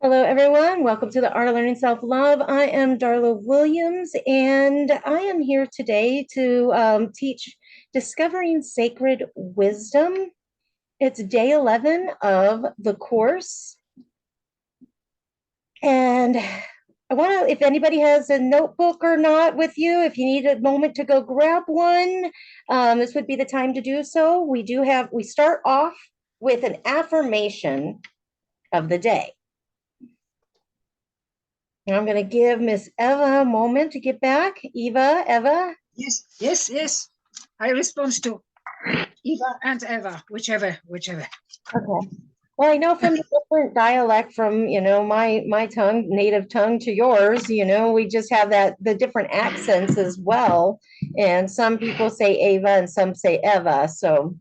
Hello, everyone. Welcome to the Art of Learning Self-Love. I am Darla Williams, and I am here today to teach Discovering Sacred Wisdom. It's day 11 of the course. And I want to, if anybody has a notebook or not with you, if you need a moment to go grab one, this would be the time to do so. We start off with an affirmation of the day. I'm going to give Miss Eva a moment to get back. Eva? Yes. I respond to Eva and Eva, whichever. Okay. Well, I know from the different dialect from, my tongue, native tongue to yours, we just have the different accents as well. And some people say Ava and some say Eva. So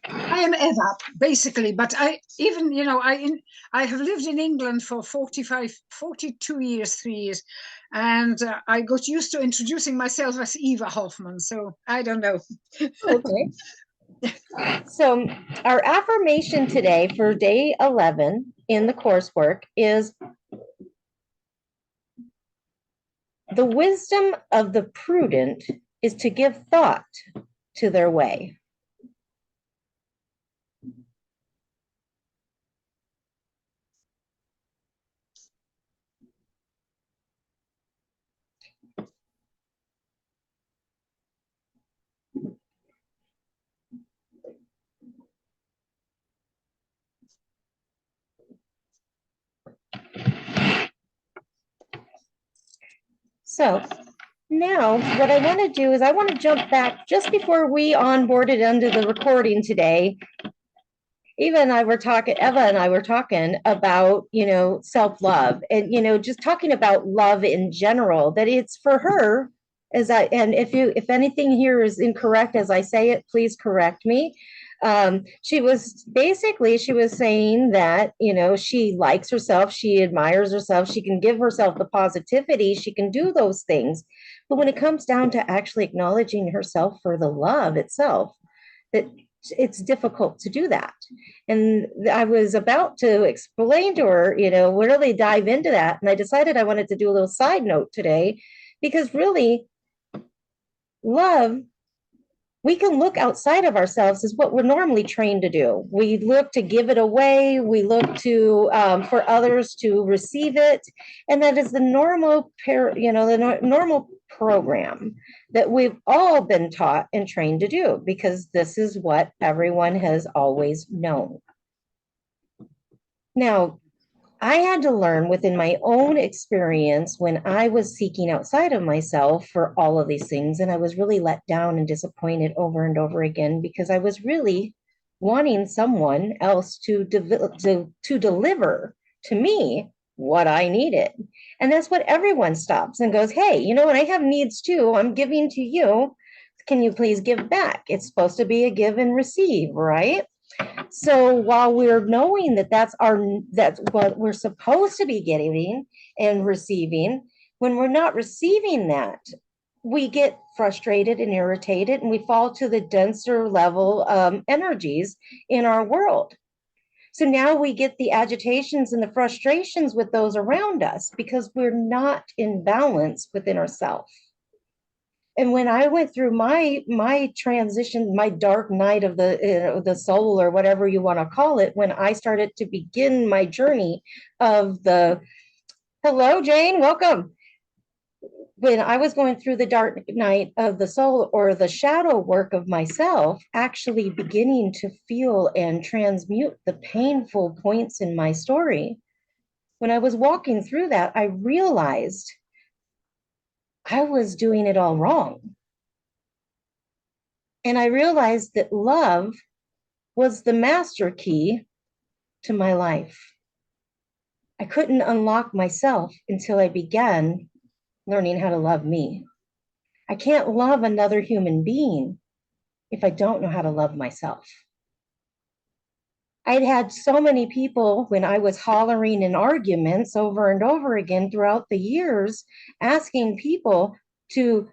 I am Eva, basically, but I have lived in England for 42 years, 3 years, and I got used to introducing myself as Eva Hoffman, so I don't know. Okay. So our affirmation today for day 11 in the coursework is the wisdom of the prudent is to give thought to their way. So now what I want to do is I want to jump back just before we onboarded under the recording today. Eva and I were talking about, self-love and, just talking about love in general, that it's for her and if anything here is incorrect as I say it, please correct me. She was saying that, she likes herself, she admires herself, she can give herself the positivity, she can do those things. But when it comes down to actually acknowledging herself for the love itself, that it's difficult to do that. And I was about to explain to her, really dive into that. And I decided I wanted to do a little side note today, because really, love, we can look outside of ourselves is what we're normally trained to do. We look to give it away. We look to for others to receive it, and that is the normal, normal program that we've all been taught and trained to do, because this is what everyone has always known. Now, I had to learn within my own experience when I was seeking outside of myself for all of these things. And I was really let down and disappointed over and over again, because I was really wanting someone else to deliver to me what I needed. And that's what everyone stops and goes, hey, and I have needs too. I'm giving to you. Can you please give back? It's supposed to be a give and receive, right? So while we're knowing that that's what we're supposed to be getting and receiving, when we're not receiving that, we get frustrated and irritated, and we fall to the denser level energies in our world. So now we get the agitations and the frustrations with those around us because we're not in balance within ourselves. And when I went through my transition, my dark night of the soul, or whatever you want to call it, when I started to begin my journey of the hello, Jane, welcome. When I was going through the dark night of the soul, or the shadow work of myself, actually beginning to feel and transmute the painful points in my story, when I was walking through that, I realized I was doing it all wrong. And I realized that love was the master key to my life. I couldn't unlock myself until I began learning how to love me. I can't love another human being if I don't know how to love myself. I'd had so many people, when I was hollering in arguments over and over again throughout the years, asking people to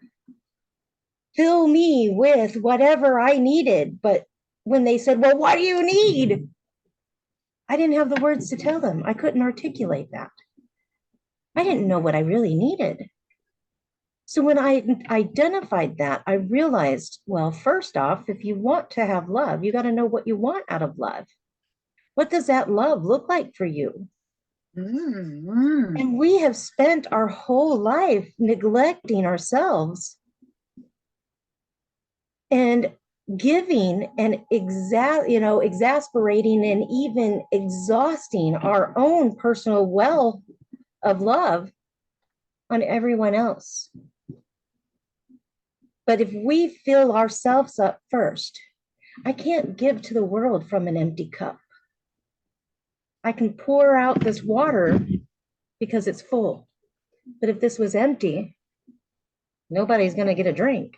fill me with whatever I needed. But when they said, well, what do you need? I didn't have the words to tell them. I couldn't articulate that. I didn't know what I really needed. So when I identified that, I realized, well, first off, if you want to have love, you got to know what you want out of love. What does that love look like for you? And we have spent our whole life neglecting ourselves and giving and exasperating and even exhausting our own personal well of love on everyone else. But if we fill ourselves up first, I can't give to the world from an empty cup. I can pour out this water because it's full. But if this was empty, nobody's going to get a drink.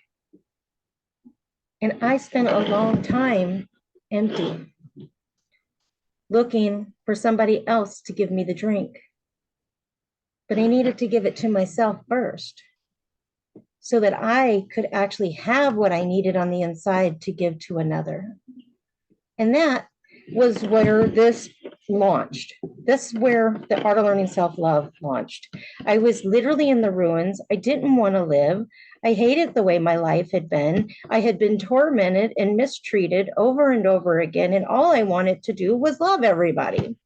And I spent a long time empty, looking for somebody else to give me the drink. But I needed to give it to myself first so that I could actually have what I needed on the inside to give to another. And that was where this launched. This is where the Art of Learning Self-Love launched. I was literally in the ruins. I didn't want to live. I hated the way my life had been. I had been tormented and mistreated over and over again, and all I wanted to do was love everybody.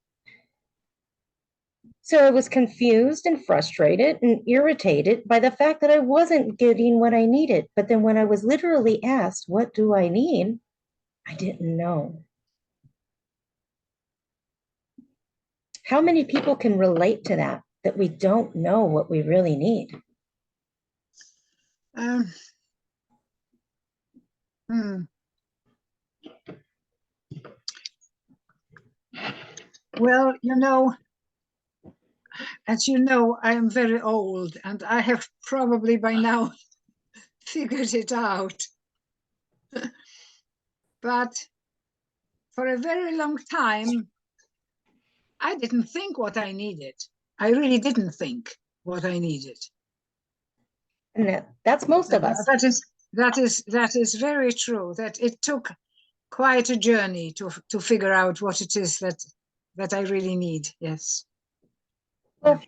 So I was confused and frustrated and irritated by the fact that I wasn't getting what I needed. But then when I was literally asked, what do I need? I didn't know. How many people can relate to that we don't know what we really need? Well, as you know, I am very old and I have probably by now figured it out. But for a very long time, I didn't think what I needed. I really didn't think what I needed. And that's most of us. That is very true. That it took quite a journey to figure out what it is that I really need. Yes. Well,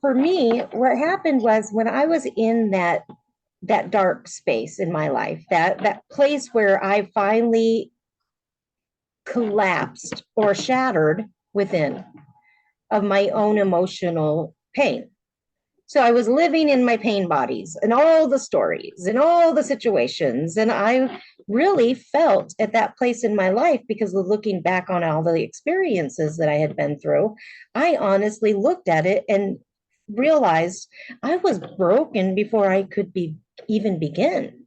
for me, what happened was when I was in that dark space in my life, that place where I finally collapsed or shattered within of my own emotional pain. So I was living in my pain bodies and all the stories and all the situations. And I really felt at that place in my life, because of looking back on all the experiences that I had been through, I honestly looked at it and realized I was broken before I could even begin.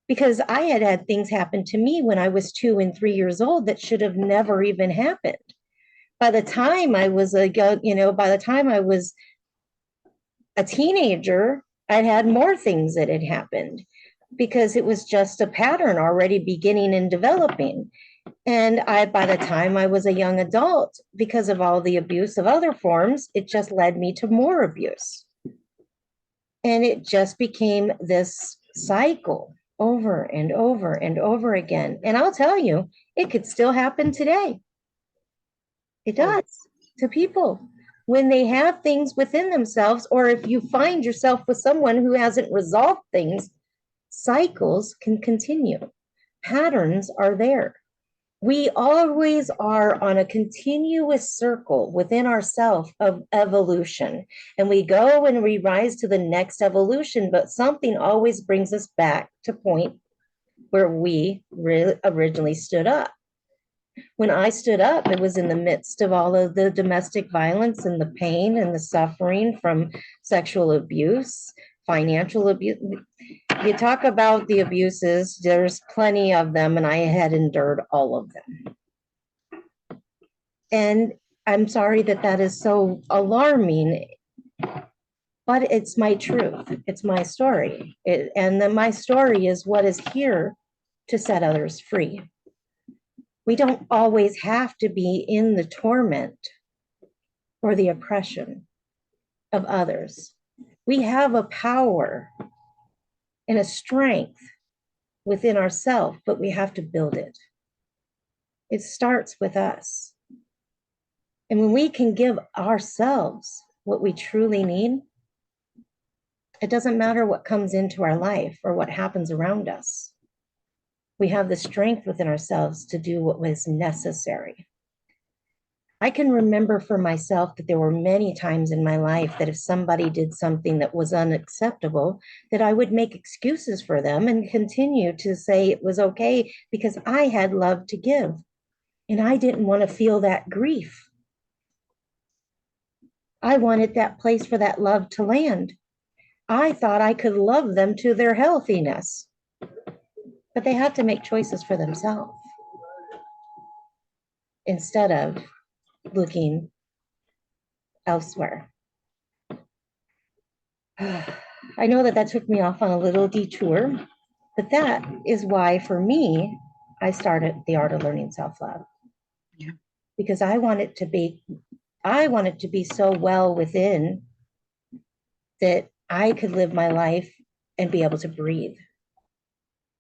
Because I had had things happen to me when I was 2 and 3 years old that should have never even happened. By the time I was by the time I was a teenager, I'd had more things that had happened because it was just a pattern already beginning and developing. And by the time I was a young adult, because of all the abuse of other forms, it just led me to more abuse. And it just became this cycle over and over and over again. And I'll tell you, it could still happen today. It does to people when they have things within themselves, or if you find yourself with someone who hasn't resolved things, cycles can continue. Patterns are there. We always are on a continuous circle within ourselves of evolution. And we go and we rise to the next evolution, but something always brings us back to point where we originally stood up. When I stood up, it was in the midst of all of the domestic violence and the pain and the suffering from sexual abuse, financial abuse. You talk about the abuses, there's plenty of them, and I had endured all of them. And I'm sorry that is so alarming, but it's my truth. It's my story. My story is what is here to set others free. We don't always have to be in the torment or the oppression of others. We have a power and a strength within ourselves, but we have to build it. It starts with us. And when we can give ourselves what we truly need, it doesn't matter what comes into our life or what happens around us. We have the strength within ourselves to do what was necessary. I can remember for myself that there were many times in my life that if somebody did something that was unacceptable, that I would make excuses for them and continue to say it was okay because I had love to give. And I didn't want to feel that grief. I wanted that place for that love to land. I thought I could love them to their healthiness, but they had to make choices for themselves instead of looking elsewhere. I know that took me off on a little detour, but that is why, for me, I started the art of learning self-love. Yeah. Because I want it to be so well within that I could live my life and be able to breathe.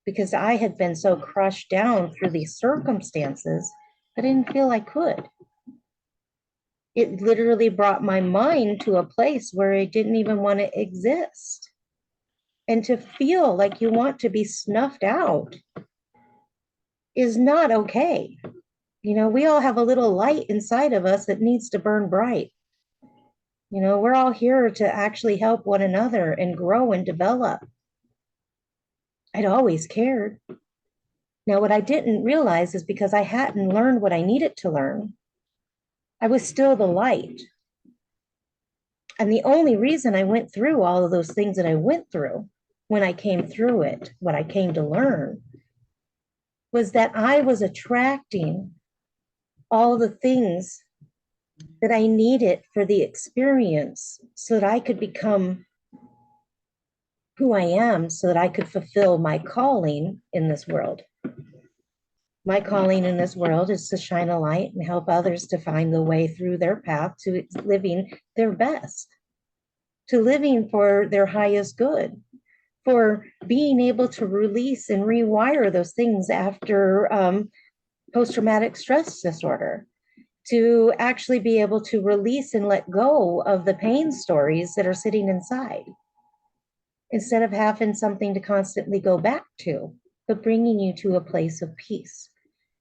Because I had been so crushed down through these circumstances, I didn't feel I could. It literally brought my mind to a place where it didn't even want to exist. And to feel like you want to be snuffed out is not okay. You know, we all have a little light inside of us that needs to burn bright. You know, we're all here to actually help one another and grow and develop. I'd always cared. Now, what I didn't realize is because I hadn't learned what I needed to learn, I was still the light. And the only reason I went through all of those things that I went through when I came through it, what I came to learn, was that I was attracting all the things that I needed for the experience so that I could become who I am, so that I could fulfill my calling in this world. My calling in this world is to shine a light and help others to find the way through their path to living their best, to living for their highest good, for being able to release and rewire those things after post-traumatic stress disorder, to actually be able to release and let go of the pain stories that are sitting inside, instead of having something to constantly go back to, but bringing you to a place of peace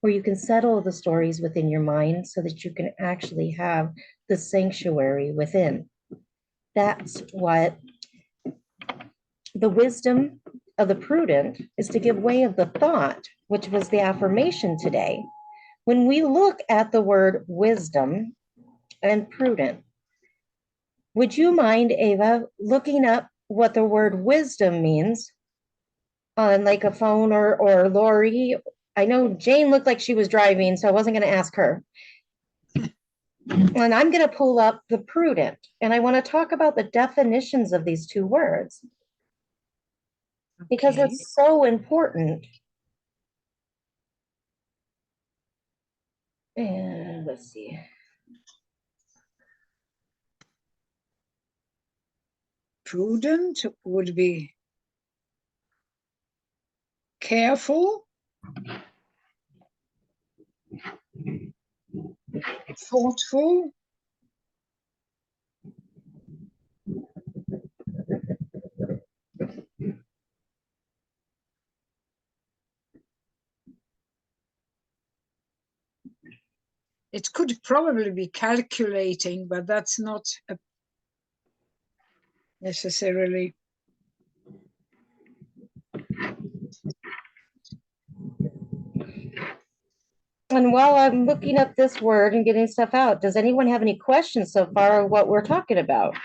where you can settle the stories within your mind so that you can actually have the sanctuary within. That's what the wisdom of the prudent is, to give way of the thought, which was the affirmation today. When we look at the word wisdom and prudent, would you mind, Ava, looking up what the word wisdom means on like a phone, or Lori? I know Jane looked like she was driving, so I wasn't going to ask her. And I'm going to pull up the prudent, and I want to talk about the definitions of these two words because Okay. it's so important. And let's see. Prudent would be careful, thoughtful, it could probably be calculating, but that's not necessarily. And while I'm looking up this word and getting stuff out, does anyone have any questions so far of what we're talking about?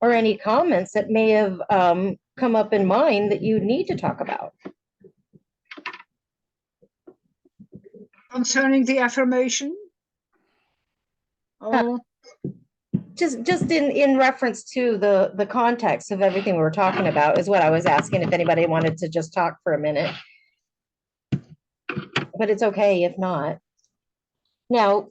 Or any comments that may have come up in mind that you need to talk about? Concerning the affirmation? Oh, Just in reference to the context of everything we were talking about is what I was asking, if anybody wanted to just talk for a minute. But it's okay if not. Now,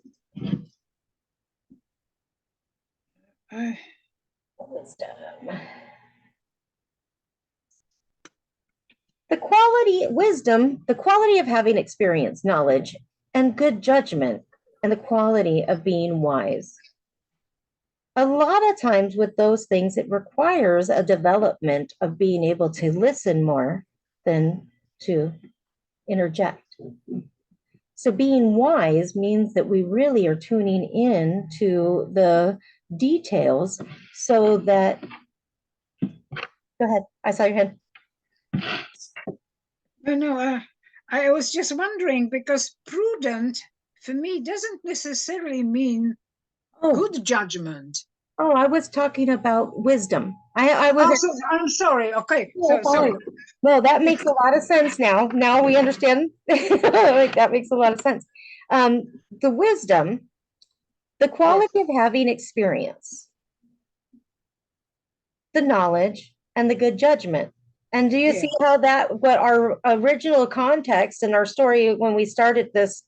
wisdom. The quality of having experience, knowledge, and good judgment and the quality of being wise. A lot of times with those things, it requires a development of being able to listen more than to interject. So being wise means that we really are tuning in to the details so that, go ahead, I saw your hand. No, I was just wondering, because prudent for me doesn't necessarily mean good judgment. Oh, I was talking about wisdom. I was. Oh, so, I'm sorry. Okay, Yeah, so well, that makes a lot of sense now. Now we understand. Like that makes a lot of sense. The wisdom, the quality yes, of having experience, the knowledge, and the good judgment. And do you see yes, how that what our original context and our story when we started this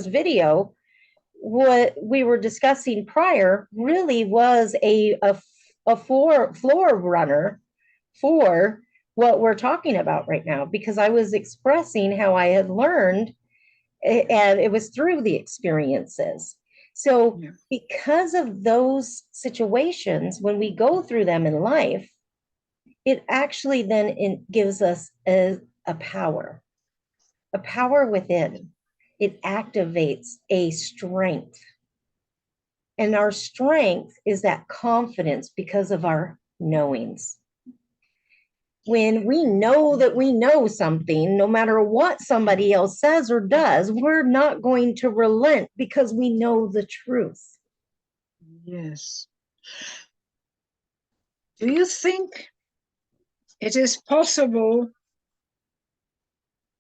video, what we were discussing prior really was a floor runner for what we're talking about right now, because I was expressing how I had learned, and it was through the experiences. So yeah, because of those situations, when we go through them in life, it actually then gives us a power within. It activates a strength. And our strength is that confidence because of our knowings. When we know that we know something, no matter what somebody else says or does, we're not going to relent because we know the truth. yes. Do you think it is possible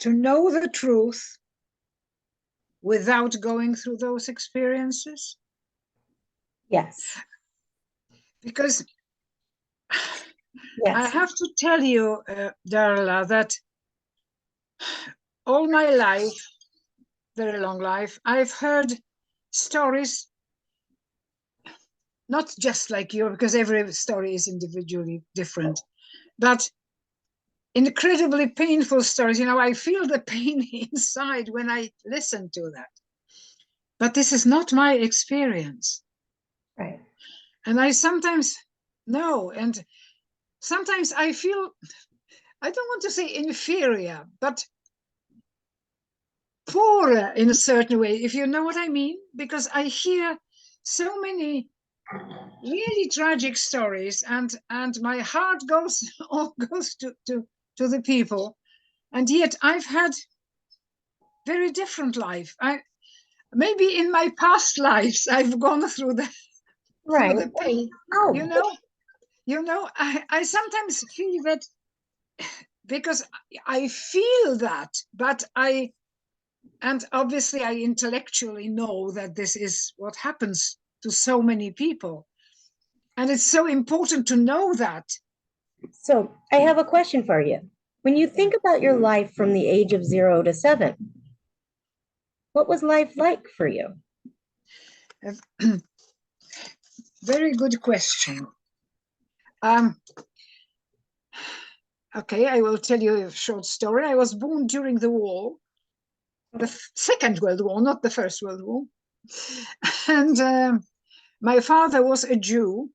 to know the truth without going through those experiences? Yes. Because I Yes. have to tell you, Darla, that all my life, very long life, I've heard stories, not just like you, because every story is individually different, but incredibly painful stories. You know, I feel the pain inside when I listen to that. But this is not my experience. Right. And I sometimes know, and sometimes I feel, I don't want to say inferior, but poorer in a certain way, if you know what I mean, because I hear so many really tragic stories, and my heart goes all goes to the people, and yet I've had very different life. I maybe in my past lives I've gone through Right. the pain. Oh, You know, I sometimes feel that, because I feel that, but and obviously I intellectually know that this is what happens to so many people. And it's so important to know that. so I have a question for you. When you Yeah. think about your life from the age of 0 to 7, what was life like for you? Very good question. Um, okay, I will tell you a short story. I was born during the war, the Second World War, not the First World War. And my father was a Jew,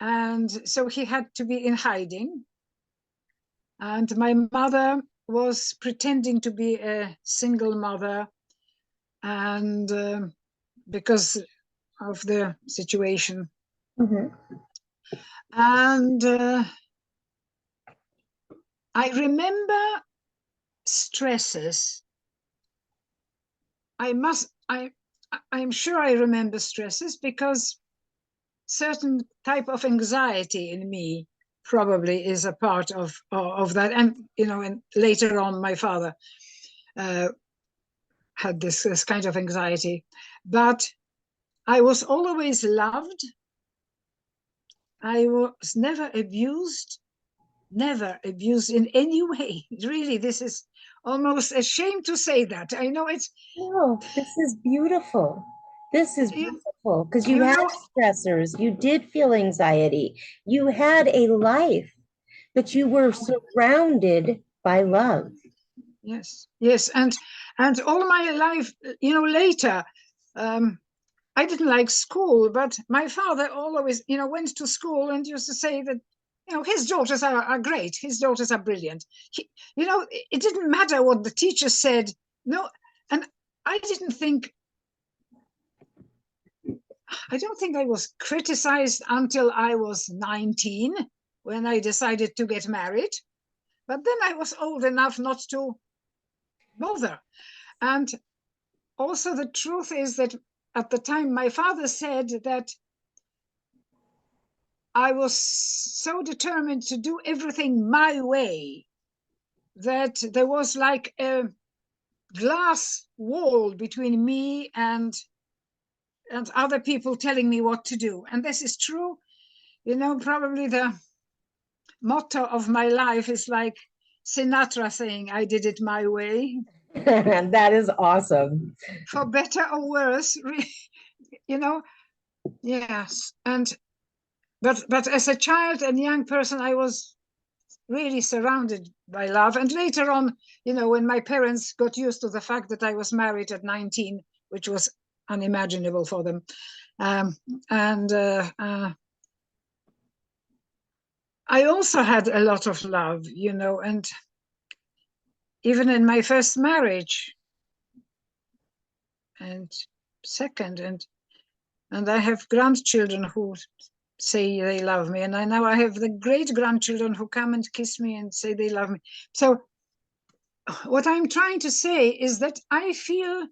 and so he had to be in hiding. And my mother was pretending to be a single mother, and because of the situation. Mm-hmm. And I remember stresses. I must, I'm sure I remember stresses, because certain type of anxiety in me probably is a part of that. And, you know, and later on, my father uh, had this kind of anxiety. But I was always loved. I was never abused in any way. Really, this is almost a shame to say that. I know it's, No, this is beautiful. This is you, beautiful because you you had know, stressors, you did feel anxiety, you had a life, but you were surrounded by love. yes, yes. And all my life, you know, later, I didn't like school, but my father always, went to school and used to say that, his daughters are great. His daughters are brilliant. It didn't matter what the teacher said. No, and I didn't think, I don't think I was criticized until I was 19 when I decided to get married. But then I was old enough not to bother. And also the truth is that at the time my father said that I was so determined to do everything my way that there was like a glass wall between me and other people telling me what to do. And this is true. Probably the motto of my life is like Sinatra saying, I did it my way. That is awesome. For better or worse, you know, yes. But as a child and young person, I was really surrounded by love. And later on, when my parents got used to the fact that I was married at 19, which was unimaginable for them. And I also had a lot of love, and even in my first marriage and second, and I have grandchildren who say they love me, and now I have the great grandchildren who come and kiss me and say they love me. So what I'm trying to say is that I feel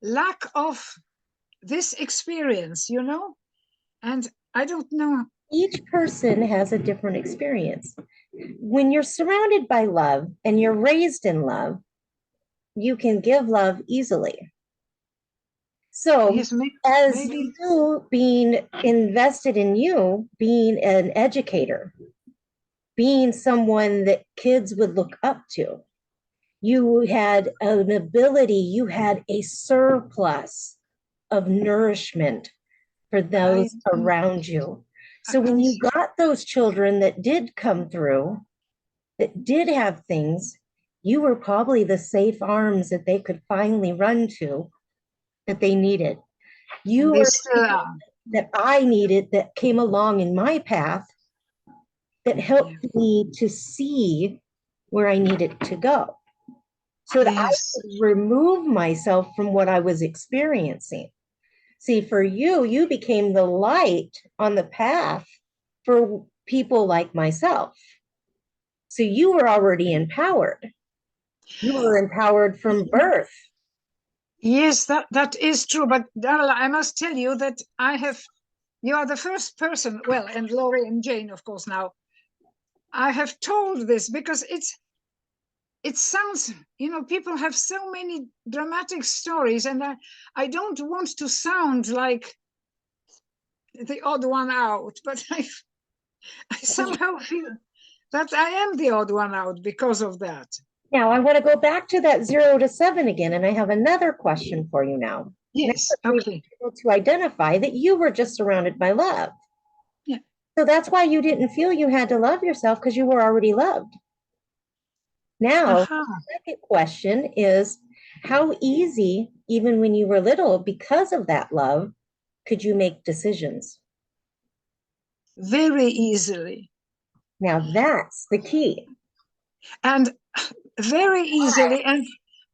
lack of this experience, and I don't know. Each person has a different experience. When you're surrounded by love and you're raised in love, you can give love easily. So, Yes, as maybe. you being invested in you, being an educator, being someone that kids would look up to, you had an ability, you had a surplus of nourishment for I those around you. So when I you got those children that did come through, that did have things, you were probably the safe arms that they could finally run to that they needed. You and they were still people are. that I needed that came along in my path that Yeah. helped me to see where I needed to go so that I Yes. could remove myself from what I was experiencing. See, for you, you became the light on the path for people like myself. So you were already empowered. You were empowered from birth. Yes, that is true. But Darla, I must tell you that you are the first person, well, and Laurie and Jane, of course, now, I have told this because it sounds, people have so many dramatic stories, and I don't want to sound like the odd one out, but I somehow feel that I am the odd one out because of that. Now, I want to go back to that 0 to 7 again, and I have another question for you now. Now Yes, that we've okay. been able to identify that you were just surrounded by love. Yeah. So that's why you didn't feel you had to love yourself because you were already loved. Now, Aha. the second question is how easy, even when you were little, because of that love, could you make decisions? Very easily. Now, that's the key. And very easily. And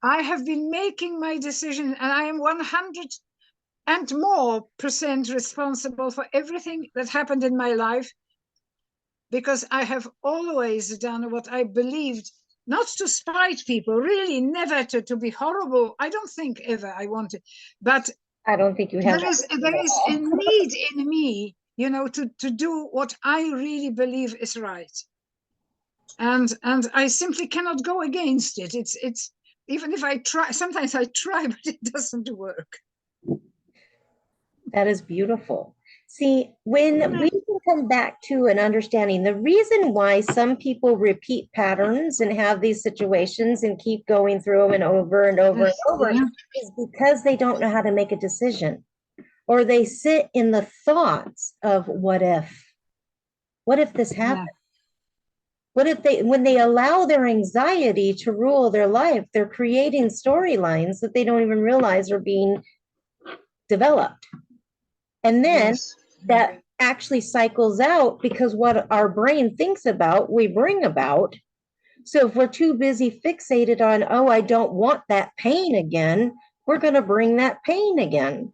I have been making my decision, and I am 100 and more percent responsible for everything that happened in my life because I have always done what I believed, not to spite people, really never to be horrible. I don't think ever I wanted, but I don't think you have there that is at there is a all. need in me, to do what I really believe is right. And I simply cannot go against it. It's even if I try, sometimes I try, but it doesn't work. That is beautiful. See, when we can come back to an understanding, the reason why some people repeat patterns and have these situations and keep going through them and over and over Yeah, is because they don't know how to make a decision or they sit in the thoughts of what if? What if this yeah, happened? What if when they allow their anxiety to rule their life, they're creating storylines that they don't even realize are being developed. And then Yes. that actually cycles out because what our brain thinks about, we bring about. So if we're too busy fixated on, oh, I don't want that pain again, we're going to bring that pain again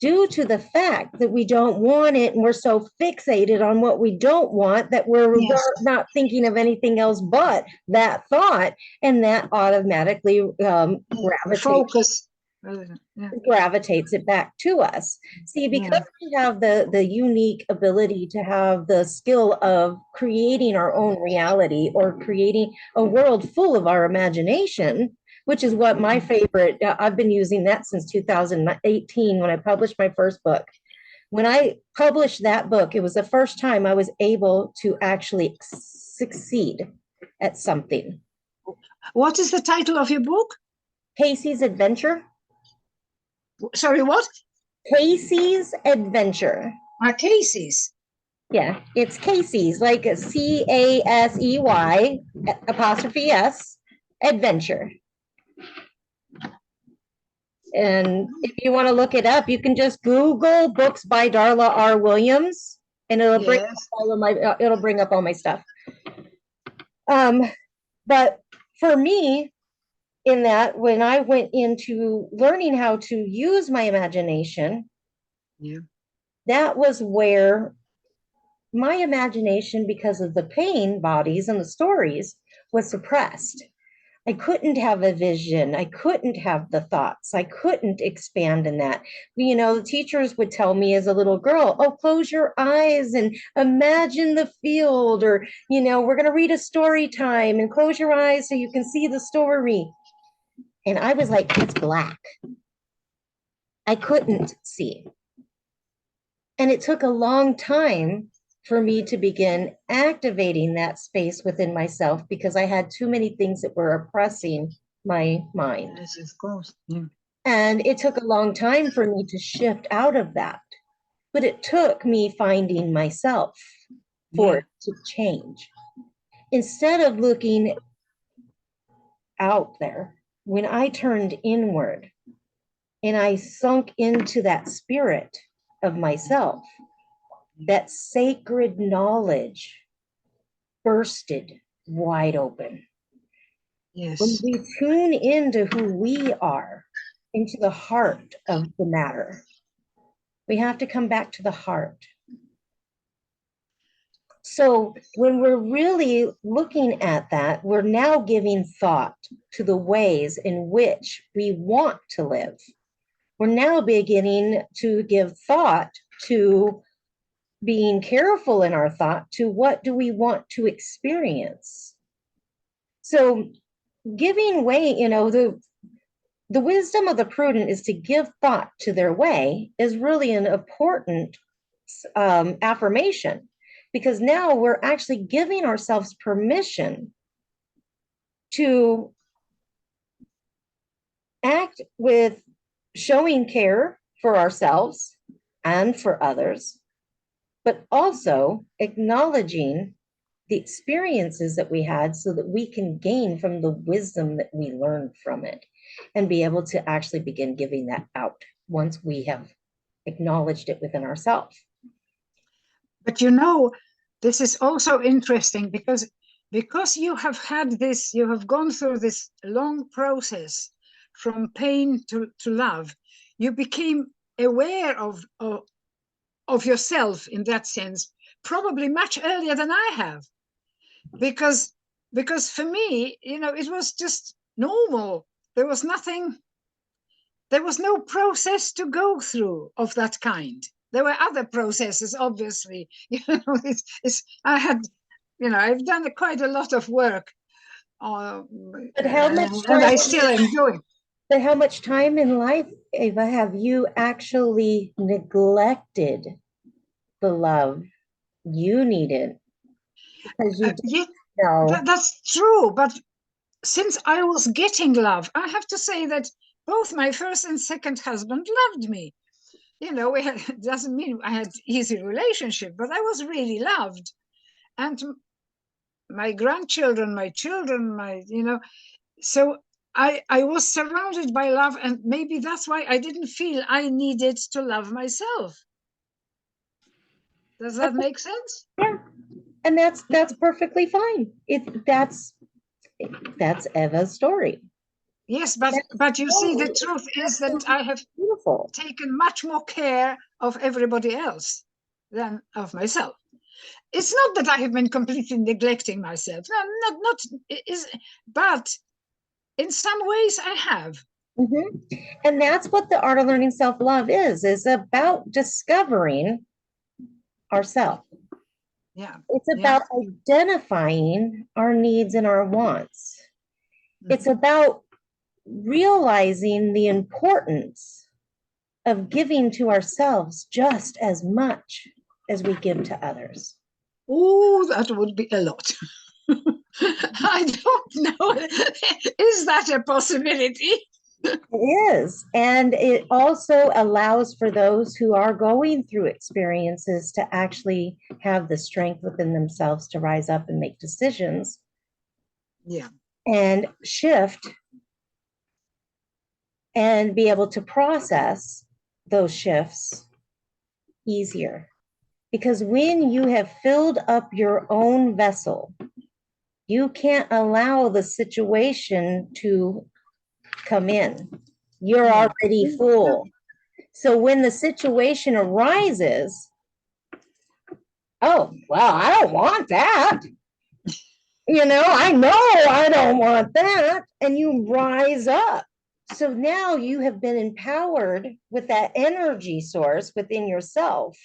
due to the fact that we don't want it and we're so fixated on what we don't want that we're Yes. not thinking of anything else but that thought, and that automatically Focus. gravitates it back to us. See, because we have the unique ability to have the skill of creating our own reality or creating a world full of our imagination, which is what my favorite, I've been using that since 2018 when I published my first book. When I published that book, it was the first time I was able to actually succeed at something. What is the title of your book? Casey's Adventure. Sorry, what? Casey's Adventure. Casey's. Yeah, it's Casey's, like a CASEY apostrophe S adventure. And if you want to look it up, you can just Google books by Darla R. Williams, and it'll bring up all of my it'll bring up all my stuff. But for me, in that, when I went into learning how to use my imagination, that was where my imagination, because of the pain bodies and the stories, was suppressed. I couldn't have a vision. I couldn't have the thoughts. I couldn't expand in that. You know, the teachers would tell me as a little girl, oh, close your eyes and imagine the field, or, you know, we're going to read a story time and close your eyes so you can see the story. And I was like, it's black. I couldn't see. And it took a long time for me to begin activating that space within myself because I had too many things that were oppressing my mind. Yes, of course. Yeah. And it took a long time for me to shift out of that. But it took me finding myself for it to change. Instead of looking out there, when I turned inward and I sunk into that spirit of myself, that sacred knowledge bursted wide open. Yes. When we tune into who we are, into the heart of the matter, we have to come back to the heart. So when we're really looking at that, we're now giving thought to the ways in which we want to live. We're now beginning to give thought to being careful in our thought to what do we want to experience. So giving way, you know, the wisdom of the prudent is to give thought to their way is really an important affirmation, because now we're actually giving ourselves permission to act with showing care for ourselves and for others, but also acknowledging the experiences that we had so that we can gain from the wisdom that we learned from it and be able to actually begin giving that out once we have acknowledged it within ourselves. But you know, this is also interesting because you have had this, you have gone through this long process from pain to love. You became aware of yourself in that sense, probably much earlier than I have. Because for me, you know, it was just normal. There was nothing, there was no process to go through of that kind. There were other processes, obviously. You know, I had, you know, I've done quite a lot of work, But how much and I time? still enjoy. But how much time in life, Ava, have you actually neglected the love you needed because you didn't know? That's true. But since I was getting love, I have to say that both my first and second husband loved me. You know, it doesn't mean I had easy relationship, but I was really loved. And my grandchildren, my children, you know, so I was surrounded by love, and maybe that's why I didn't feel I needed to love myself. Does that make sense? Yeah, and that's perfectly fine. That's Eva's story. Yes, That but you see, the story is truth is that I absolutely have beautiful. taken much more care of everybody else than of myself. It's not that I have been completely neglecting myself. No, not is, but in some ways I have. Mhm. And that's what the art of learning self-love is about discovering ourselves. Yeah, It's yeah. about identifying our needs and our wants. It's Mhm. about realizing the importance of giving to ourselves just as much as we give to others. Oh, that would be a lot. I don't know. Is that a possibility? It is. And it also allows for those who are going through experiences to actually have the strength within themselves to rise up and make decisions Yeah. and shift and be able to process those shifts easier. Because when you have filled up your own vessel, you can't allow the situation to come in. You're Yeah. already full. So when the situation arises, oh, well, I don't want that. I know I don't want that. And you rise up. So now you have been empowered with that energy source within yourself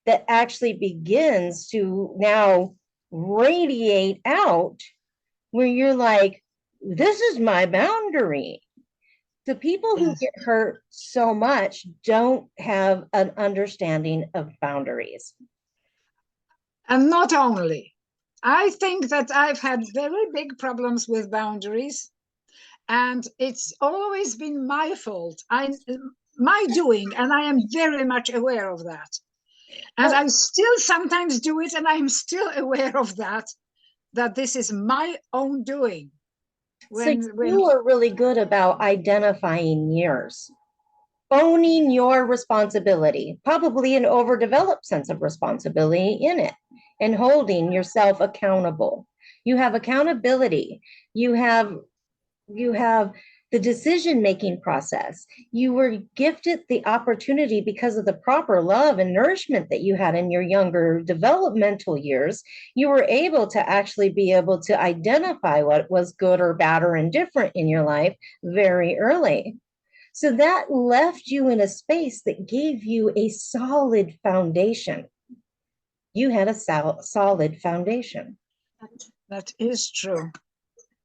that actually begins to now radiate out where you're like, this is my boundary. The people who Yes. get hurt so much don't have an understanding of boundaries. And not only, I think that I've had very big problems with boundaries, and it's always been my fault. My doing, and I am very much aware of that. And Well, I still sometimes do it, and I'm still aware of that this is my own doing. so When you are really good about identifying yours, owning your responsibility, probably an overdeveloped sense of responsibility in it, and holding yourself accountable. You have accountability. You have you have the decision making process. You were gifted the opportunity because of the proper love and nourishment that you had in your younger developmental years. You were able to actually be able to identify what was good or bad or indifferent in your life very early. So that left you in a space that gave you a solid foundation. You had a solid foundation. that is true.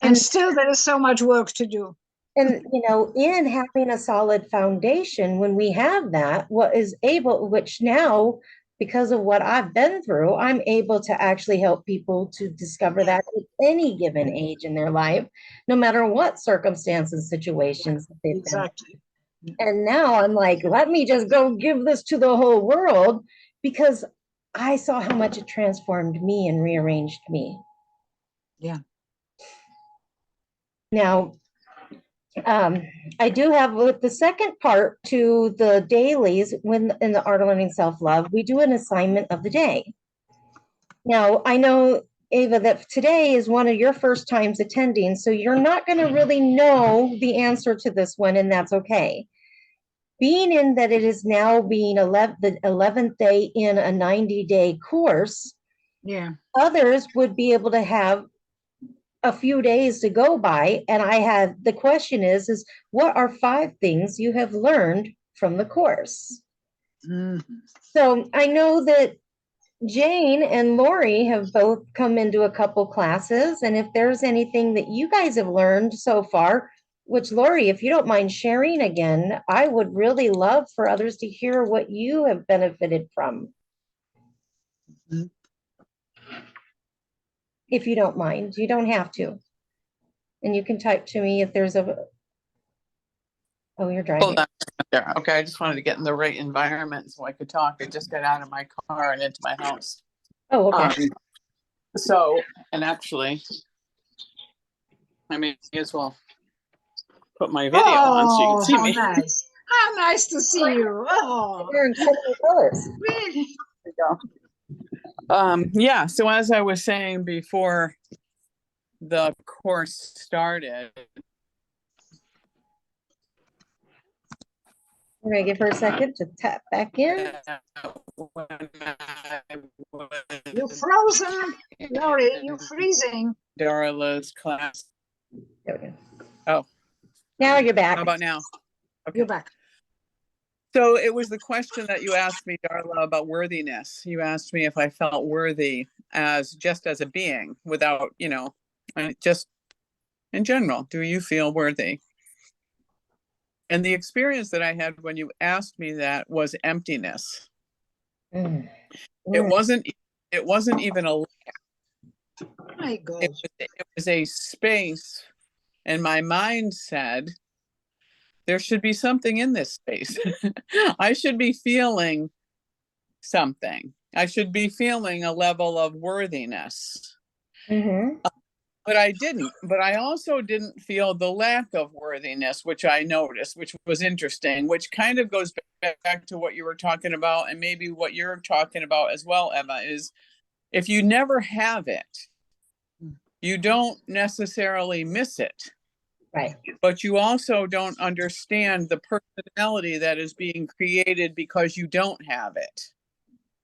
And And still there is so much work to do. in having a solid foundation, when we have that, what is able, which now, because of what I've been through, I'm able to actually help people to discover Yeah, that at any given age in their life, no matter what circumstances, situations that they've been. exactly. And now I'm like, let me just go give this to the whole world because I saw how much it transformed me and rearranged me. Yeah. Now, um, I do have with the second part to the dailies when in the art of learning self-love, we do an assignment of the day. Now, I know, Ava, that today is one of your first times attending, so you're not going to really know the answer to this one, and that's okay. Being in that it is now being the 11th day in a 90-day course, Yeah. others would be able to have a few days to go by. And I have the question is what are 5 things you have learned from the course? Mm-hmm. So I know that Jane and Lori have both come into a couple classes. And if there's anything that you guys have learned so far, which Lori, if you don't mind sharing again, I would really love for others to hear what you have benefited from. If you don't mind, you don't have to. And you can type to me if there's oh, you're Hold driving. on there. Okay, I just wanted to get in the right environment so I could talk. I just got out of my car and into my house. Oh, okay. So, and actually, I may as well put my video on so you can Oh, see how me. nice. How nice to see you. Oh, You're in so many colors. really? Yeah, so as I was saying before the course started, We're going to give her a second to tap back in. when I You was frozen, Lori. You in freezing. Darla's class. There we go. Oh, Now you're back. how about now? Okay. You're back. So it was the question that you asked me, Darla, about worthiness. You asked me if I felt worthy just as a being without, just in general, do you feel worthy? And the experience that I had when you asked me that was emptiness. Mm. It Mm. wasn't even My God. it was a space, and my mind said, there should be something in this space. I should be feeling something. I should be feeling a level of worthiness. Mm-hmm. But I didn't. But I also didn't feel the lack of worthiness, which I noticed, which was interesting, which kind of goes back to what you were talking about, and maybe what you're talking about as well, Emma, is if you never have it, you don't necessarily miss it. Right. But you also don't understand the personality that is being created because you don't have it,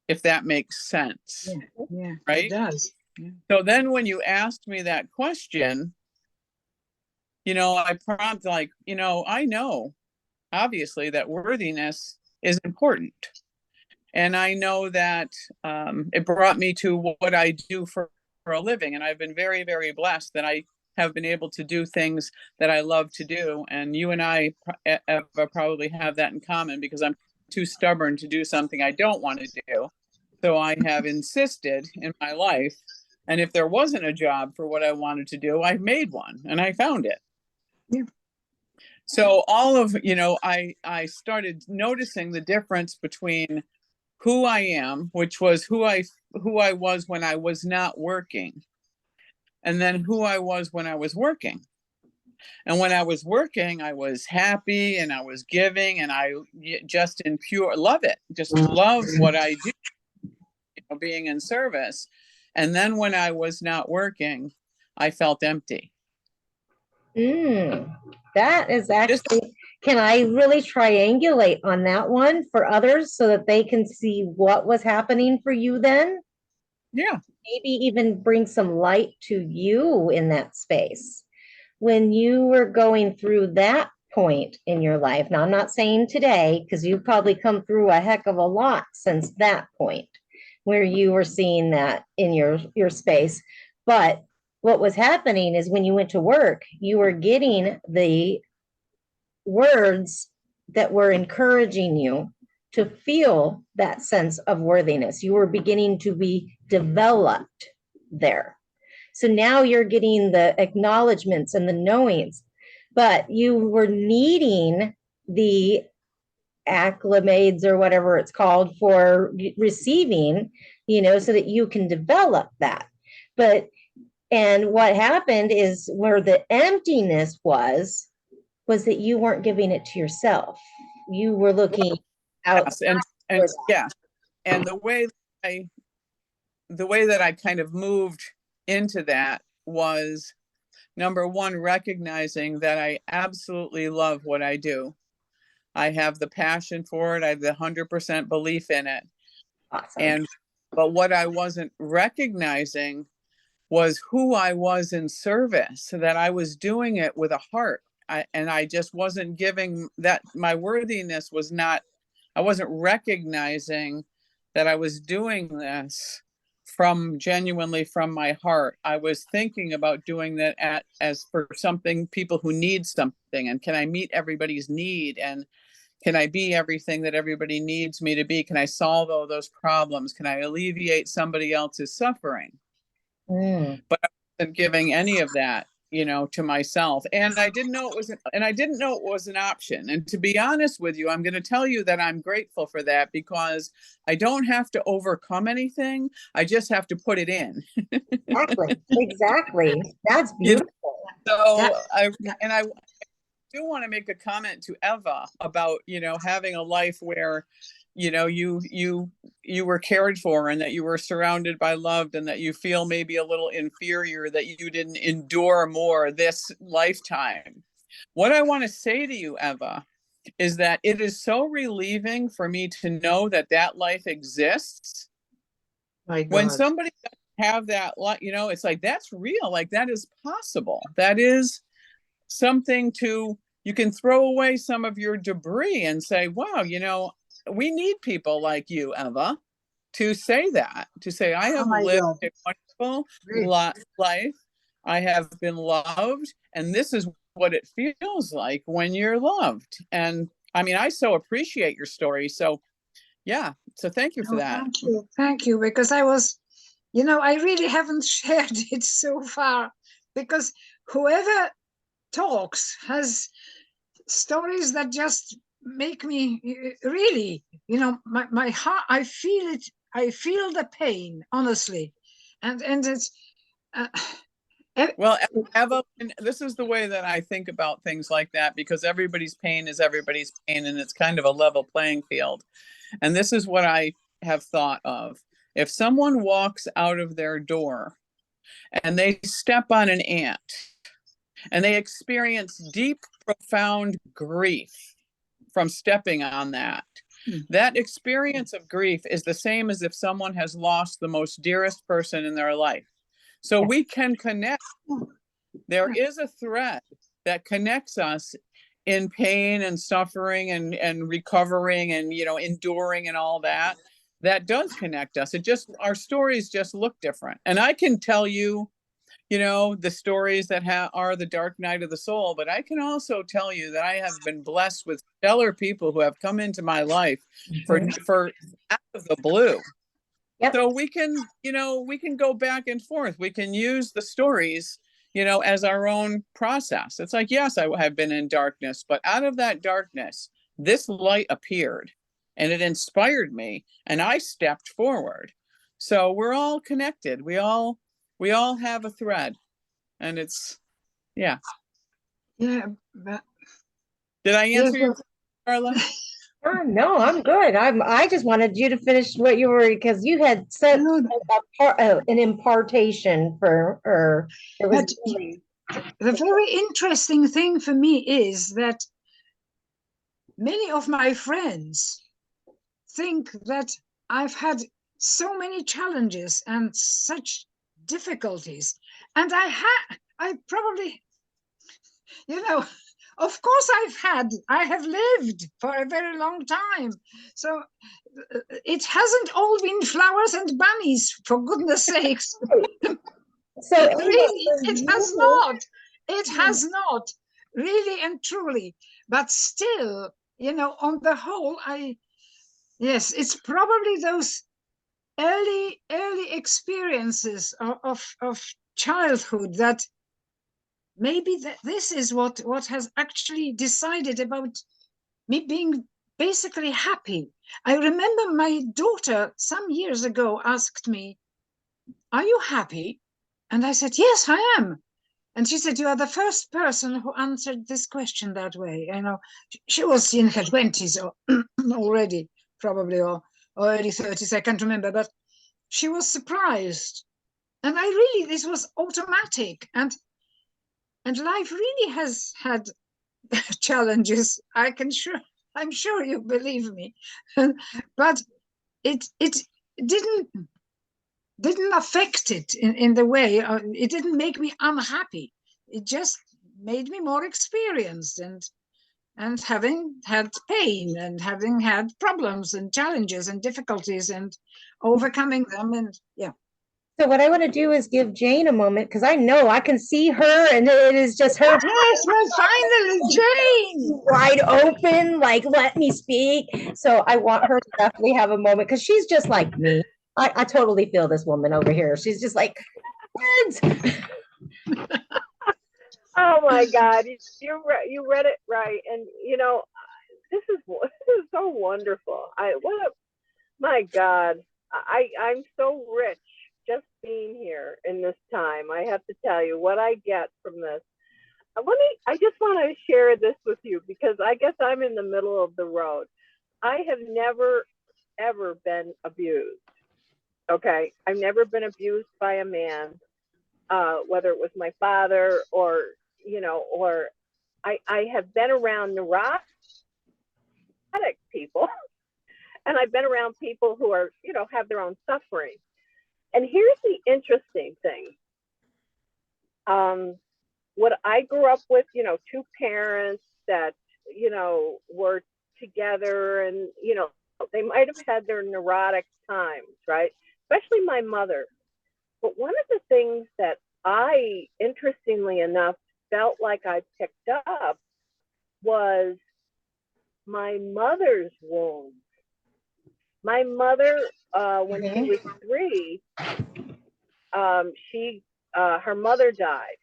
if that makes sense. Yeah, right? It does. So then when you asked me that question, I prompt like, I know obviously that worthiness is important. And I know that it brought me to what I do for a living. And I've been very, very blessed that I have been able to do things that I love to do. And you and I probably have that in common because I'm too stubborn to do something I don't want to do. So I have insisted in my life. And if there wasn't a job for what I wanted to do, I made one and I found it. Yeah. So all of, I started noticing the difference between who I am, which was who I was when I was not working, and then who I was when I was working. And when I was working, I was happy and I was giving, and I just in pure love it, just love what I do, being in service. And then when I was not working, I felt empty. That is actually, can I really triangulate on that one for others so that they can see what was happening for you then? Yeah. Maybe even bring some light to you in that space. When you were going through that point in your life, now I'm not saying today, because you've probably come through a heck of a lot since that point where you were seeing that in your space. But what was happening is when you went to work, you were getting the words that were encouraging you to feel that sense of worthiness. You were beginning to be developed there. So now you're getting the acknowledgments and the knowings, but you were needing the acclimates or whatever it's called for receiving, so that you can develop that. And what happened is where the emptiness was that you weren't giving it to yourself. You were looking out. Yes, and yes. And the way that I kind of moved into that was, number one, recognizing that I absolutely love what I do. I have the passion for it. I have the 100% belief in it. Awesome. But what I wasn't recognizing was who I was in service, so that I was doing it with a heart. And I just wasn't giving that. My worthiness was not, I wasn't recognizing that I was doing this genuinely from my heart. I was thinking about doing that as for something, people who need something, and can I meet everybody's need, and can I be everything that everybody needs me to be? Can I solve all those problems? Can I alleviate somebody else's suffering? But I wasn't giving any of that, to myself. And I didn't know it was an option. And to be honest with you, I'm going to tell you that I'm grateful for that, because I don't have to overcome anything. I just have to put it in. Exactly. That's beautiful. So do want to make a comment to Eva about, having a life where, you were cared for and that you were surrounded by love and that you feel maybe a little inferior, that you didn't endure more this lifetime. What I want to say to you, Eva, is that it is so relieving for me to know that that life exists. My When God. somebody have that, it's like, that's real. Like, that is possible. That is something you can throw away some of your debris and say, wow, we need people like you, Eva, to say that, to say, I Oh have my lived God. a wonderful Great. life. I have been loved. And this is what it feels like when you're loved. And I mean, I so appreciate your story. So yeah. So thank you for Oh, that. thank you. Thank you. Because I really haven't shared it so far, because whoever talks has stories that just make me really, my heart, I feel it. I feel the pain, honestly. And it's, uh, Well, Eva, this is the way that I think about things like that, because everybody's pain is everybody's pain, and it's kind of a level playing field. And this is what I have thought of. If someone walks out of their door and they step on an ant and they experience deep, profound grief from stepping on that, that experience of grief is the same as if someone has lost the most dearest person in their life. So we can connect. There is a thread that connects us in pain and suffering and recovering and, enduring and all that. That does connect us. Our stories just look different. And I can tell you, the stories that are the dark night of the soul, but I can also tell you that I have been blessed with stellar people who have come into my life for out of the blue. Yep. So we can go back and forth. We can use the stories, as our own process. It's like, yes, I have been in darkness, but out of that darkness, this light appeared and it inspired me and I stepped forward. So we're all connected. We all have a thread, and it's, yeah. yeah, but Did I yes, answer your question, Carla? No, I'm good. I just wanted you to finish what you were, because you had said no, an impartation for her. It was but really, the very interesting thing for me is that many of my friends think that I've had so many challenges and such difficulties. And I probably, you know, of course I have lived for a very long time. So it hasn't all been flowers and bunnies, for goodness sakes. so Ava, Really, for it has you, not. It has not, really and truly. But still, on the whole, yes, it's probably those early experiences of childhood that maybe this is what has actually decided about me being basically happy. I remember my daughter some years ago asked me, "Are you happy?" And I said, "Yes, I am." And she said, "You are the first person who answered this question that way." She was in her 20s already, probably, or early 30s, I can't remember, but she was surprised. And this was automatic. And life really has had challenges. I'm sure you believe me. But it didn't didn't affect it in the way, it didn't make me unhappy. It just made me more experienced, and having had pain and having had problems and challenges and difficulties and overcoming them, and yeah. so what I want to do is give Jane a moment, because I know I can see her and it is just her Yes, well, finally, Jane. wide open, like, let me speak. So I want her to definitely have a moment, because she's just like me. I totally feel this woman over here. She's just like, words. Oh my God, you read it right, and this is so wonderful. My God, I'm so rich just being here in this time. I have to tell you what I get from this. I just want to share this with you because I guess I'm in the middle of the road. I have never, ever been abused. Okay. I've never been abused by a man, whether it was my father or, or I have been around neurotic people and I've been around people who are, have their own suffering. And here's the interesting thing. What I grew up with, two parents that, were together and, they might have had their neurotic times, right? Especially my mother. But one of the things that I, interestingly enough, felt like I picked up was my mother's wounds. My mother, when she was 3, her mother died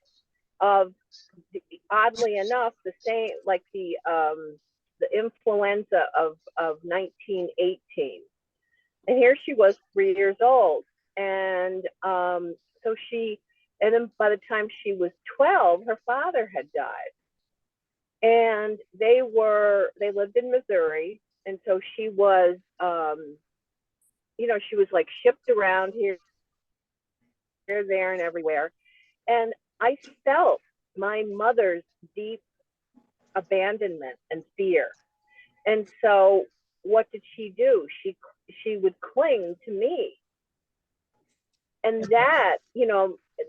of, oddly enough, the same, like the influenza of 1918. And here she was 3 years old. And so and then by the time she was 12, her father had died. And they lived in Missouri. And so she was, she was like shipped around here, there, and everywhere. And I felt my mother's deep abandonment and fear. And so what did she do? She would cling to me. And that,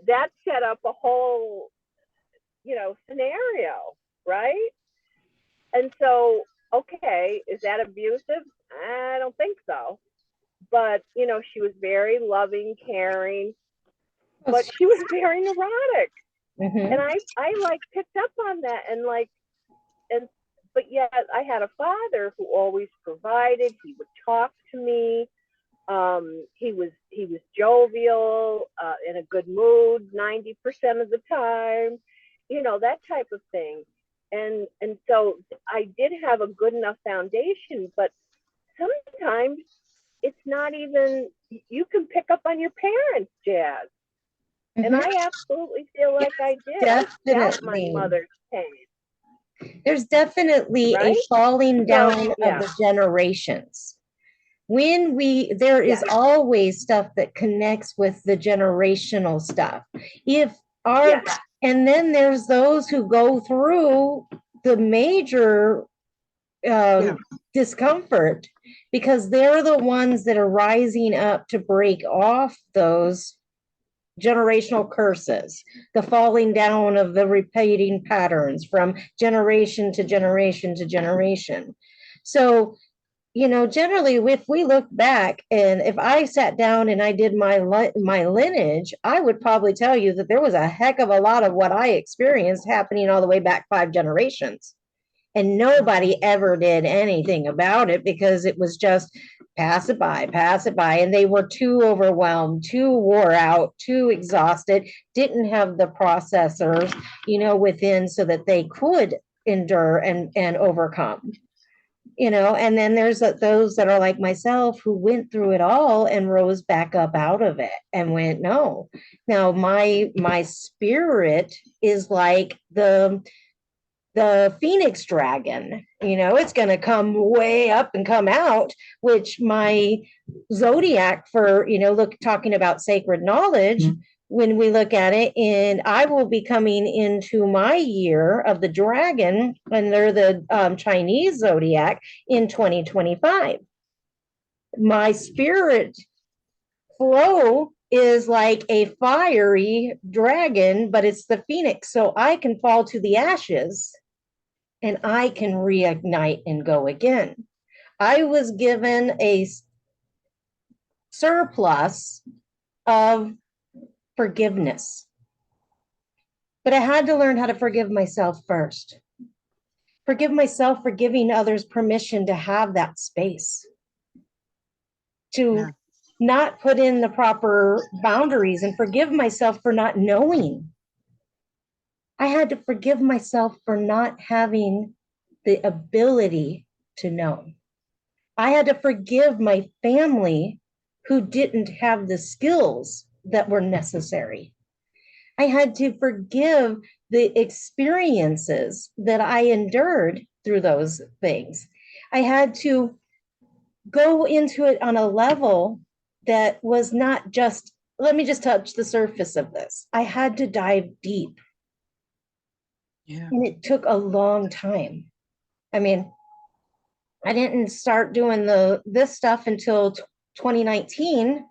that set up a whole, scenario, right? And so, okay, is that abusive? I don't think so. But, she was very loving, caring, but she was very neurotic. Mm-hmm. And I like picked up on that but yet I had a father who always provided. He would talk to me. He was jovial, in a good mood 90% of the time, that type of thing. And so I did have a good enough foundation, but sometimes it's not even, you can pick up on your parents, Jazz. Mm-hmm. And I absolutely feel like I did. Definitely. I felt my mother's pain. There's definitely a falling down of the generations. There is always stuff that connects with the generational stuff. And then there's those who go through the major discomfort because they're the ones that are rising up to break off those generational curses, the falling down of the repeating patterns from generation to generation to generation. So, generally, if we look back and if I sat down and I did my lineage, I would probably tell you that there was a heck of a lot of what I experienced happening all the way back 5 generations. And nobody ever did anything about it because it was just pass it by. And they were too overwhelmed, too wore out, too exhausted, didn't have the processors, within so that they could endure and overcome. And then there's those that are like myself who went through it all and rose back up out of it and went, no. Now my spirit is like the phoenix dragon, it's going to come way up and come out, which my zodiac for, talking about sacred knowledge, when we look at it, and I will be coming into my year of the dragon, and they're the Chinese zodiac in 2025. My spirit flow is like a fiery dragon, but it's the phoenix, so I can fall to the ashes and I can reignite and go again. I was given a surplus of forgiveness, but I had to learn how to forgive myself first. Forgive myself for giving others permission to have that space, to not put in the proper boundaries, and forgive myself for not knowing. I had to forgive myself for not having the ability to know. I had to forgive my family who didn't have the skills that were necessary. I had to forgive the experiences that I endured through those things. I had to go into it on a level that was not just, let me just touch the surface of this. I had to dive deep. Yeah. And it took a long time. I mean, I didn't start doing this stuff until 2019.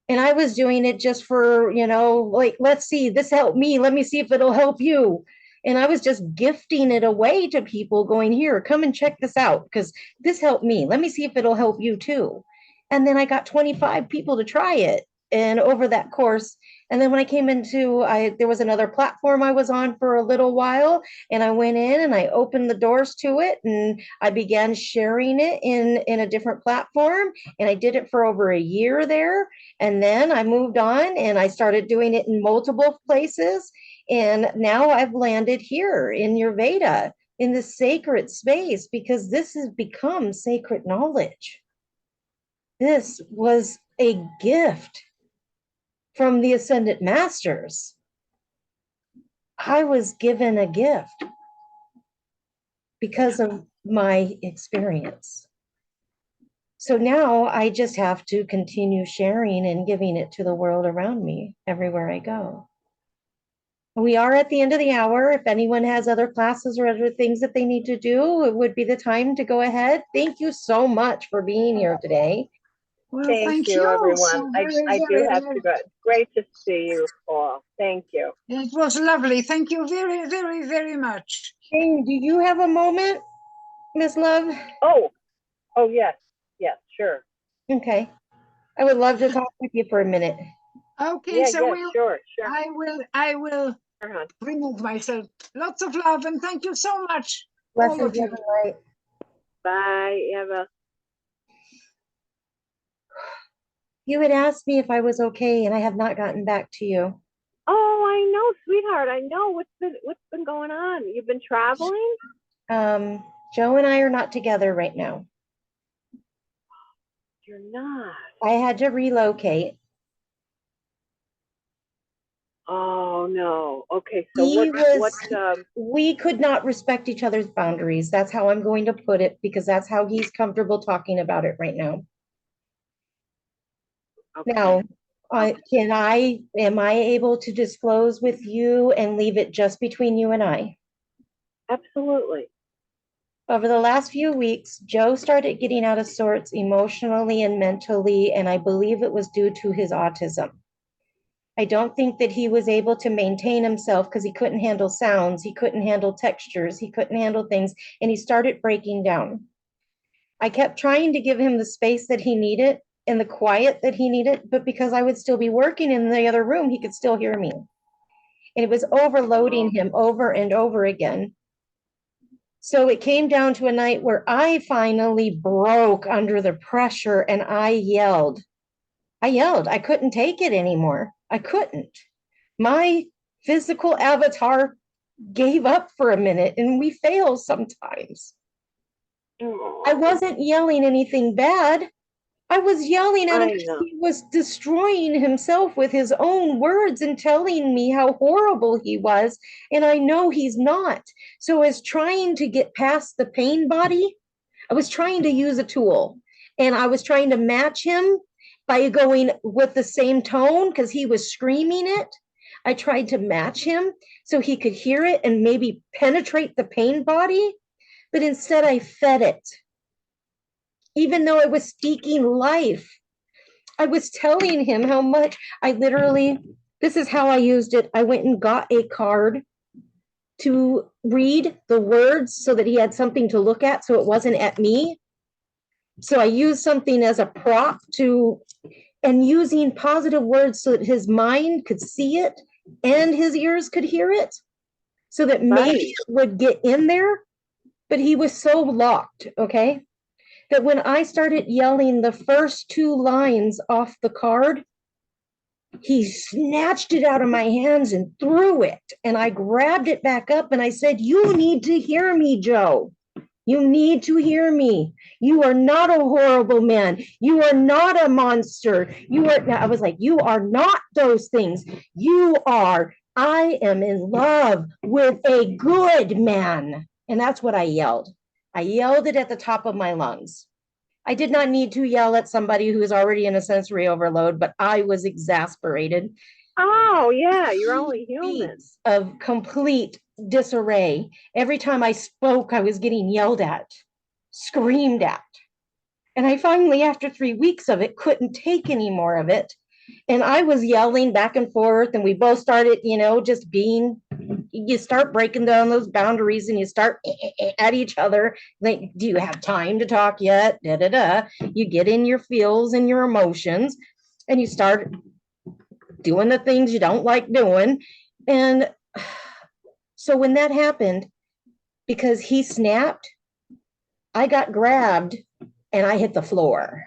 And I was doing it just for, like, let's see, this helped me. Let me see if it'll help you. And I was just gifting it away to people, going, here, come and check this out, because this helped me. Let me see if it'll help you too. And then I got 25 people to try it. And over that course, and then when I came into, there was another platform I was on for a little while, and I went in and I opened the doors to it, and I began sharing it in a different platform. And I did it for over a year there. And then I moved on and I started doing it in multiple places. And now I've landed here in your Veda, in the sacred space, because this has become sacred knowledge. This was a gift from the Ascended Masters. I was given a gift because of my experience. So now I just have to continue sharing and giving it to the world around me everywhere I go. We are at the end of the hour. If anyone has other classes or other things that they need to do, it would be the time to go ahead. Thank you so much for being here today. Well, Thank you, everyone. I do have to go. It's great to see you all. Thank you. It was lovely. Thank you very, very, very much. Jane, do you have a moment, Miss Love? Oh, yes, sure. Okay. I would love to talk with you for a minute. Okay, Yeah, so sure. I will Sure, remove myself. Lots of love and thank you so much, all Blessings, of you. love, and light. Bye, Eva. You had asked me if I was okay, and I have not gotten back to you. Oh, I know, sweetheart. I know. What's been going on? You've been traveling? Joe and I are not together right now. You're not. I had to relocate. Oh no. Okay, so we could not respect each other's boundaries. That's how I'm going to put it, because that's how he's comfortable talking about it right now. okay. Now, am I able to disclose with you and leave it just between you and I? Absolutely. Over the last few weeks, Joe started getting out of sorts emotionally and mentally, and I believe it was due to his autism. I don't think that he was able to maintain himself because he couldn't handle sounds, he couldn't handle textures, he couldn't handle things, and he started breaking down. I kept trying to give him the space that he needed and the quiet that he needed, but because I would still be working in the other room, he could still hear me. And it was overloading him over and over again. So it came down to a night where I finally broke under the pressure and I yelled. I couldn't take it anymore. I couldn't. My physical avatar gave up for a minute, and we fail sometimes. I wasn't yelling anything bad. I was yelling at him because he was destroying himself with his own words and telling me how horrible he was. And I know he's not. So as trying to get past the pain body, I was trying to use a tool, and I was trying to match him by going with the same tone because he was screaming it. I tried to match him so he could hear it and maybe penetrate the pain body, but instead I fed it. Even though I was speaking life, I was telling him how much this is how I used it. I went and got a card to read the words so that he had something to look at, so it wasn't at me. So I used something as a prop and using positive words so that his mind could see it and his ears could hear it, so that maybe it would get in there. But he was so locked, okay, that when I started yelling the first two lines off the card, he snatched it out of my hands and threw it. And I grabbed it back up and I said, "You need to hear me, Joe. You need to hear me. You are not a horrible man. You are not a monster. I was like, you are not those things. You are I am in love with a good man. And that's what I yelled. I yelled it at the top of my lungs. I did not need to yell at somebody who is already in a sensory overload, but I was exasperated. Oh, yeah, you're only human. Weeks of complete disarray. Every time I spoke, I was getting yelled at, screamed at. And I finally, after 3 weeks of it, couldn't take any more of it. And I was yelling back and forth, and we both started, just being, you start breaking down those boundaries and you start at each other. Like, do you have time to talk yet? Da, da, da. You get in your feels and your emotions, and you start doing the things you don't like doing. And so when that happened, because he snapped, I got grabbed and I hit the floor.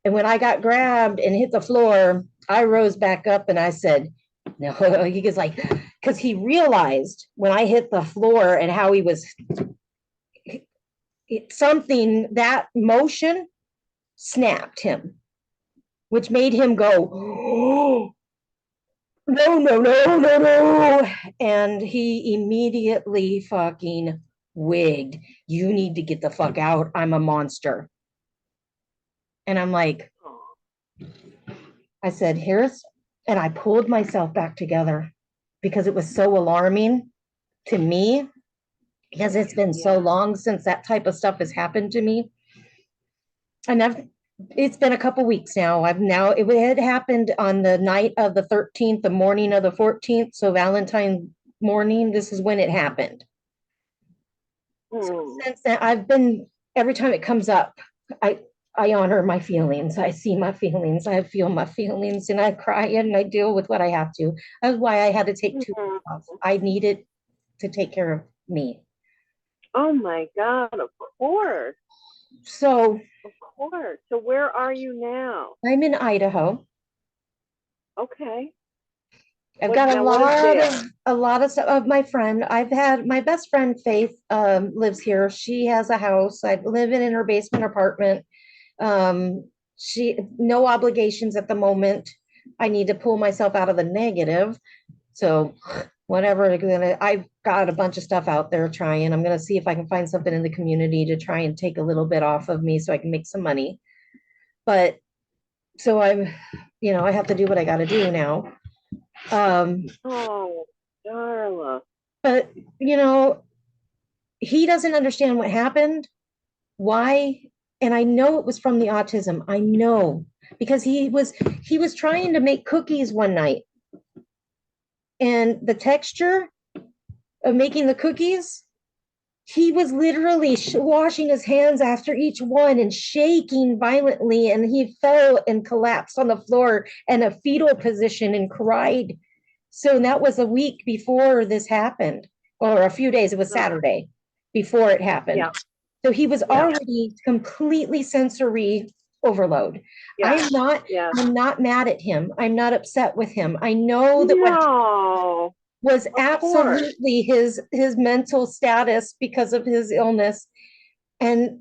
And when I got grabbed and hit the floor, I rose back up and I said, no, he was like, because he realized when I hit the floor and how he was, something, that motion snapped him, which made him go, oh, no, no, no, no, no. And he immediately fucking wigged. You need to get the fuck out. I'm a monster. And I'm like, I said, here's, and I pulled myself back together because it was so alarming to me because it's been so long since that type of stuff has happened to me. And it's been a couple weeks now. It had happened on the night of the 13th, the morning of the 14th. So Valentine's morning, this is when it happened. So since then, every time it comes up, I honor my feelings. I see my feelings. I feel my feelings, and I cry and I deal with what I have to. That's why I had to take 2 weeks off. I needed to take care of me. Oh my God, of course. So, of course. So where are you now? I'm in Idaho. Okay. I've got a lot of stuff of my friend. I've had my best friend Faith lives here. She has a house. I live in her basement apartment. She no obligations at the moment. I need to pull myself out of the negative. So whatever, I've got a bunch of stuff out there trying. I'm gonna see if I can find something in the community to try and take a little bit off of me so I can make some money. But so I have to do what I got to do now. Oh, Darla. But he doesn't understand what happened, why, and I know it was from the autism. I know because he was trying to make cookies one night, and the texture of making the cookies, he was literally washing his hands after each one and shaking violently, and he fell and collapsed on the floor in a fetal position and cried. So that was a week before this happened, or a few days. It was Saturday before it happened. Yeah. So he was already completely sensory overload. Yeah. I'm not mad at him. I'm not upset with him. I know that what was absolutely his mental status because of his illness, and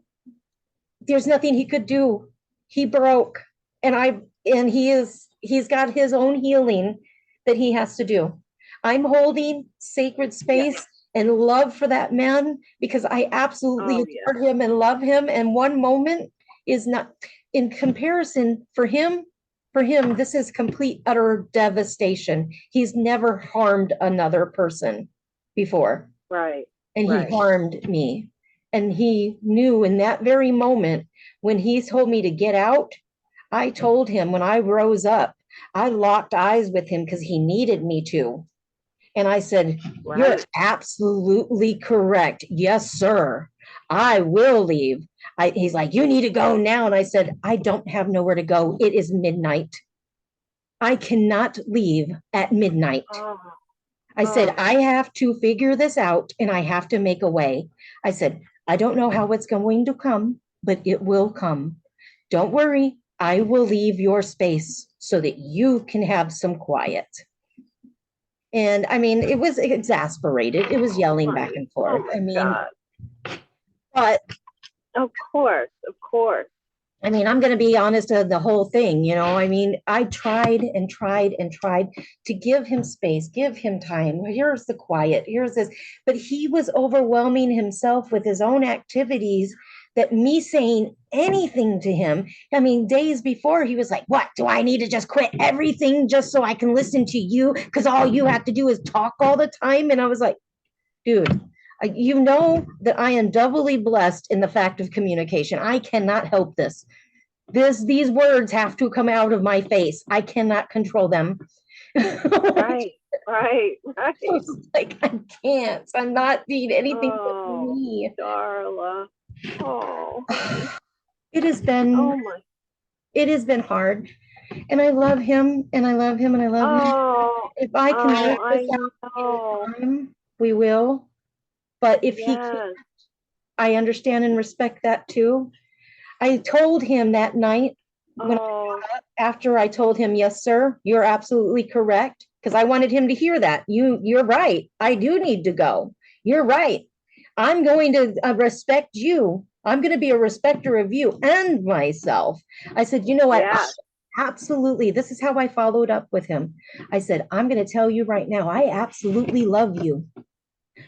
there's nothing he could do. He broke, and he's got his own healing that he has to do. I'm holding sacred space and love for that man because I absolutely adore him and love him. And one moment is not in comparison for him. For him, this is complete, utter devastation. He's never harmed another person before. Right. And he harmed me. And he knew in that very moment when he told me to get out, I told him when I rose up, I locked eyes with him because he needed me to. And I said, you're absolutely correct. Yes, sir. I will leave. He's like, you need to go now. And I said, I don't have nowhere to go. It is midnight. I cannot leave at midnight. I said, I have to figure this out and I have to make a way. I said, I don't know how it's going to come, but it will come. Don't worry. I will leave your space so that you can have some quiet. And I mean, it was exasperated. It was yelling back and forth. I mean, but of course. I mean, I'm going to be honest, the whole thing, you know, I mean, I tried and tried and tried to give him space, give him time. Here's the quiet, here's this, but he was overwhelming himself with his own activities that me saying anything to him, I mean, days before he was like, what, do I need to just quit everything just so I can listen to you? Because all you have to do is talk all the time. And I was like, dude, you know that I am doubly blessed in the fact of communication. I cannot help this. These words have to come out of my face. I cannot control them. Right, right, right. Like, I can't. I'm not being anything but Oh, me. Darla. Oh, It has been oh my. it has been hard. And I love him and I love him and I love him. Oh, If I can work oh, this I know. out in time, we will. But if he can't, Yes. I understand and respect that too. I told him that night when Oh, after I told him, yes, sir, you're absolutely correct. Because I wanted him to hear that. You're right. I do need to go. You're right. I'm going to respect you. I'm going to be a respecter of you and myself. I said, you know what? yes. Absolutely. This is how I followed up with him. I said, I'm going to tell you right now, I absolutely love you,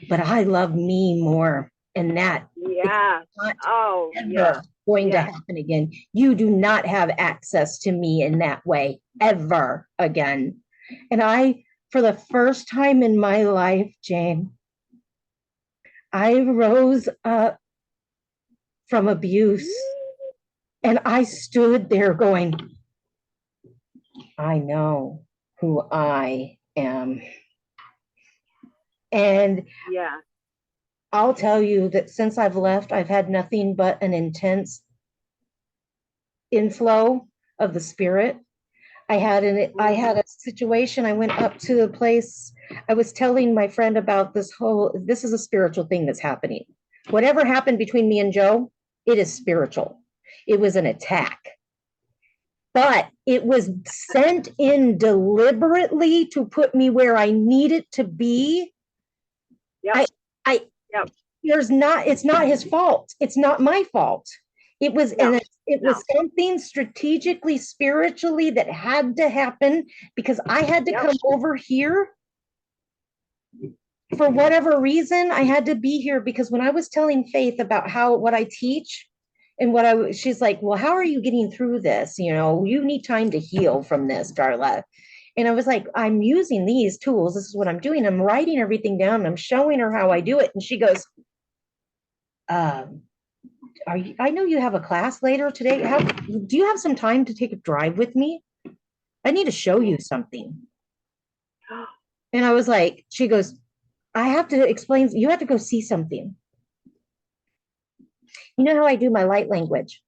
but I love me more. And that is Yeah. not Oh, ever yeah. going to Yeah. happen again. You do not have access to me in that way ever again. And I, for the first time in my life, Jane, I rose up from abuse and I stood there going, I know who I am. And Yeah. I'll tell you that since I've left, I've had nothing but an intense inflow of the spirit. I had a situation. I went up to a place. I was telling my friend about this is a spiritual thing that's happening. Whatever happened between me and Joe, it is spiritual. It was an attack. But it was sent in deliberately to put me where I needed to be. Yep. I Yep. it's not his fault. It's not my fault. It was No. it was something strategically, spiritually that had to happen because I had to Yep. come over here for whatever reason. I had to be here because when I was telling Faith about what I teach and she's like, well, how are you getting through this? You know, you need time to heal from this, Darla. And I was like, I'm using these tools. This is what I'm doing. I'm writing everything down. And I'm showing her how I do it. And she goes, I know you have a class later today. Do you have some time to take a drive with me? I need to show you something. And I was like, she goes, I have to explain, you have to go see something. You know how I do my light language?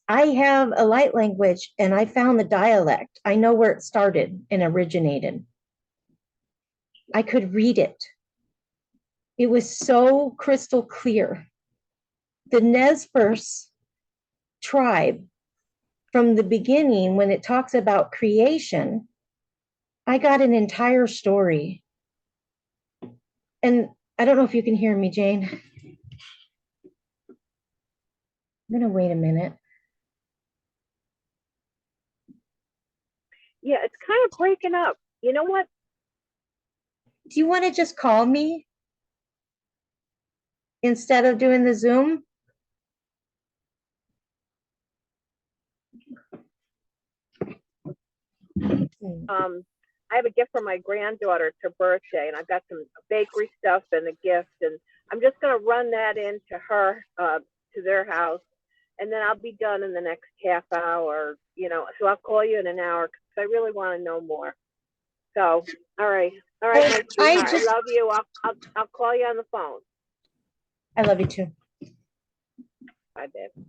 I have a light language and I found the dialect. I know where it started and originated. I could read it. It was so crystal clear. The Nez Perce tribe, from the beginning, when it talks about creation, I got an entire story. And I don't know if you can hear me, Jane. I'm going to wait a minute. Yeah, it's kind of breaking up. You know what? Do you want to just call me instead of doing the Zoom? I have a gift for my granddaughter. It's her birthday, and I've got some bakery stuff and a gift, and I'm just going to run that into her, to their house, and then I'll be done in the next half hour, you know, so I'll call you in an hour because I really want to know more. So, all right, my sweetheart, I love you. I'll call you on the phone. I love you too. Bye, babe.